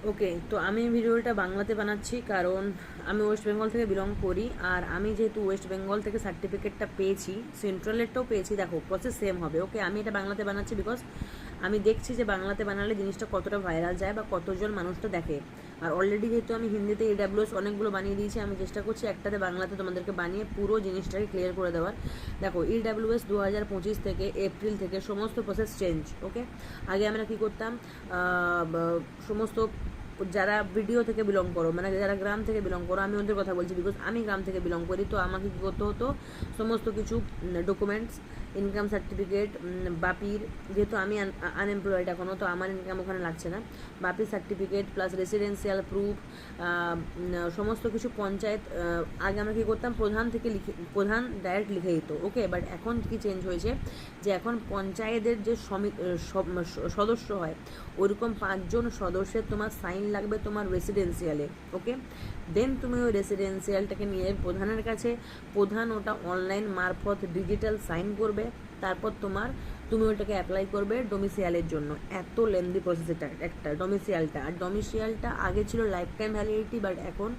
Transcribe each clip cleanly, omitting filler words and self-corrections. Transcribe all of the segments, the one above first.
ওকে, তো আমি ভিডিওটা বাংলাতে বানাচ্ছি কারণ আমি ওয়েস্ট বেঙ্গল থেকে বিলং করি। আর আমি যেহেতু ওয়েস্ট বেঙ্গল থেকে সার্টিফিকেটটা পেয়েছি, সেন্ট্রালেরটাও পেয়েছি, দেখো প্রসেস সেম হবে। ওকে, আমি এটা বাংলাতে বানাচ্ছি বিকজ আমি দেখছি যে বাংলাতে বানালে জিনিসটা কতটা ভাইরাল যায় বা কতজন মানুষটা দেখে। আর অলরেডি যেহেতু আমি হিন্দিতে AWS অনেকগুলো বানিয়ে দিয়েছি, আমি চেষ্টা করছি একটাতে বাংলাতে তোমাদেরকে বানিয়ে পুরো জিনিসটাকে ক্লিয়ার করে দেওয়ার। দেখো, AWS 2025 থেকে এপ্রিল থেকে সমস্ত প্রসেস চেঞ্জ। ওকে, আগে আমরা কী করতাম, সমস্ত যারা ভিডিও থেকে বিলং করো, মানে যারা গ্রাম থেকে বিলং করো, আমি ওদের কথা বলছি বিকজ আমি গ্রাম থেকে বিলং করি। তো আমাকে কী করতে হতো, সমস্ত কিছু ডকুমেন্টস, ইনকাম সার্টিফিকেট, বাপির, যেহেতু আমি আনএমপ্লয়েড এখনও, তো আমার ইনকাম ওখানে লাগছে না, বাপির সার্টিফিকেট প্লাস রেসিডেন্সিয়াল প্রুফ, সমস্ত কিছু পঞ্চায়েত। আগে আমরা কী করতাম, প্রধান থেকে প্রধান ডাইরেক্ট লিখে দিত। ওকে, বাট এখন কি চেঞ্জ হয়েছে যে এখন পঞ্চায়েতের যে সদস্য হয়, ওইরকম 5 জন সদস্যের তোমার সাইন লাগবে তোমার রেসিডেন্সিয়ালে। ওকে, দেন তুমি ওই রেসিডেন্সিয়ালটাকে নিয়ে প্রধানের কাছে, প্রধান ওটা অনলাইন মারফত ডিজিটাল সাইন করবে, তারপর তুমি ওটাকে অ্যাপ্লাই করবে ডোমিসিয়ালের জন্য। এত লেন্দি প্রসেস এটা একটা ডোমিসিয়ালটা। আর ডোমিসিয়ালটা আগে ছিল লাইফ টাইম ভ্যালিডিটি, বাট এখন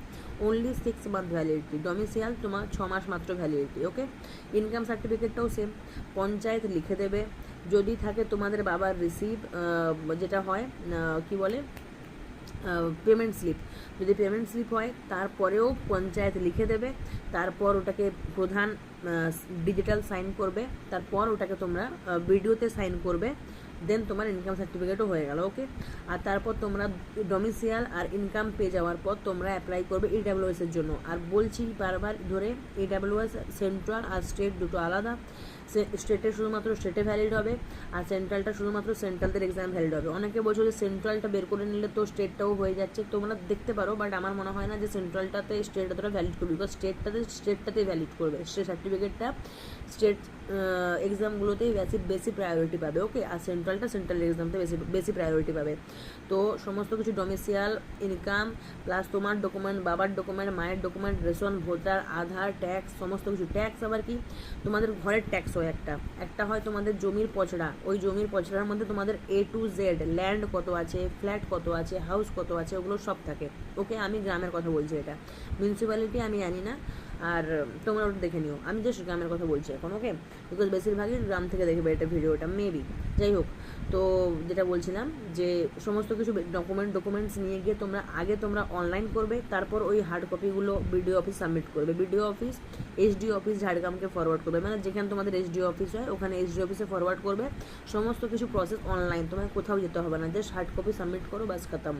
অনলি 6 মান্থ ভ্যালিডিটি। ডোমিসিয়াল তোমার 6 মাস মাত্র ভ্যালিডিটি। ওকে, ইনকাম সার্টিফিকেটটাও সেম, পঞ্চায়েত লিখে দেবে। যদি থাকে তোমাদের বাবার রিসিভ, যেটা হয় কি বলে, পেমেন্ট স্লিপ, যদি পেমেন্ট স্লিপ হয় তারপরেও পঞ্চায়েত লিখে দেবে। তারপর ওটাকে প্রধান ডিজিটাল সাইন করবে, তারপর ওটাকে তোমরা ভিডিওতে সাইন করবে, দেন তোমার ইনকাম সার্টিফিকেটও হয়ে গেল। ওকে, আর তারপর তোমরা ডোমিসিয়াল আর ইনকাম পেয়ে যাওয়ার পর তোমরা অ্যাপ্লাই করবে EWS এর জন্য। আর বলছি বারবার ধরে, EWS সেন্ট্রাল আর স্টেট দুটো আলাদা। স্টেটে শুধুমাত্র স্টেটে ভ্যালিড হবে, আর সেন্ট্রালটা শুধুমাত্র সেন্ট্রালদের এক্সাম ভ্যালিড হবে। অনেকে বলছো যে সেন্ট্রালটা বের করে নিলে তো স্টেটটাও হয়ে যাচ্ছে, তোমরা দেখতে পারো, বাট আমার মনে হয় না যে সেন্ট্রালটাতে স্টেট এতটা ভ্যালিড করবে, বিকজ স্টেটটাতেই ভ্যালিড করবে। স্টেট সার্টিফিকেটটা স্টেট এক্সামগুলোতেই বেশি প্রায়োরিটি পাবে। ওকে, আর সেন্ট্রাল এক্সামতে বেশি প্রায়োরিটি পাবে। তো সমস্ত কিছু ডোমিসিয়াল, ইনকাম প্লাস তোমার ডকুমেন্ট, বাবার ডকুমেন্ট, মায়ের ডকুমেন্ট, রেশন, ভোটার, আধার, ট্যাক্স, সমস্ত কিছু। ট্যাক্স আবার কি, তোমাদের ঘরের ট্যাক্স হয় একটা হয় তোমাদের জমির পচড়া। ওই জমির পচড়ার মধ্যে তোমাদের A to Z, ল্যান্ড কত আছে, ফ্ল্যাট কত আছে, হাউস কত আছে, ওগুলো সব থাকে। ওকে, আমি গ্রামের কথা বলছি, এটা মিউনিসিপ্যালিটি আমি জানি না, আর তোমরা ওটা দেখে নিও। আমি জাস্ট গ্রামের কথা বলছি এখন। ওকে, বিকজ বেশিরভাগই গ্রাম থেকে দেখবে এটা ভিডিওটা মেবি। যাই হোক, তো যেটা বলছিলাম যে সমস্ত কিছু ডকুমেন্টস নিয়ে গিয়ে তোমরা অনলাইন করবে, তারপর ওই হার্ড কপিগুলো বিডিও অফিস সাবমিট করবে। বিডিও অফিস SDO অফিস ঝাড়গ্রামকে ফরওয়ার্ড করবে, মানে যেখানে তোমাদের SDO অফিস হয় ওখানে SDO অফিসে ফরওয়ার্ড করবে। সমস্ত কিছু প্রসেস অনলাইন, তোমাকে কোথাও যেতে হবে না, জাস্ট হার্ড কপি সাবমিট করো, বাস খতম।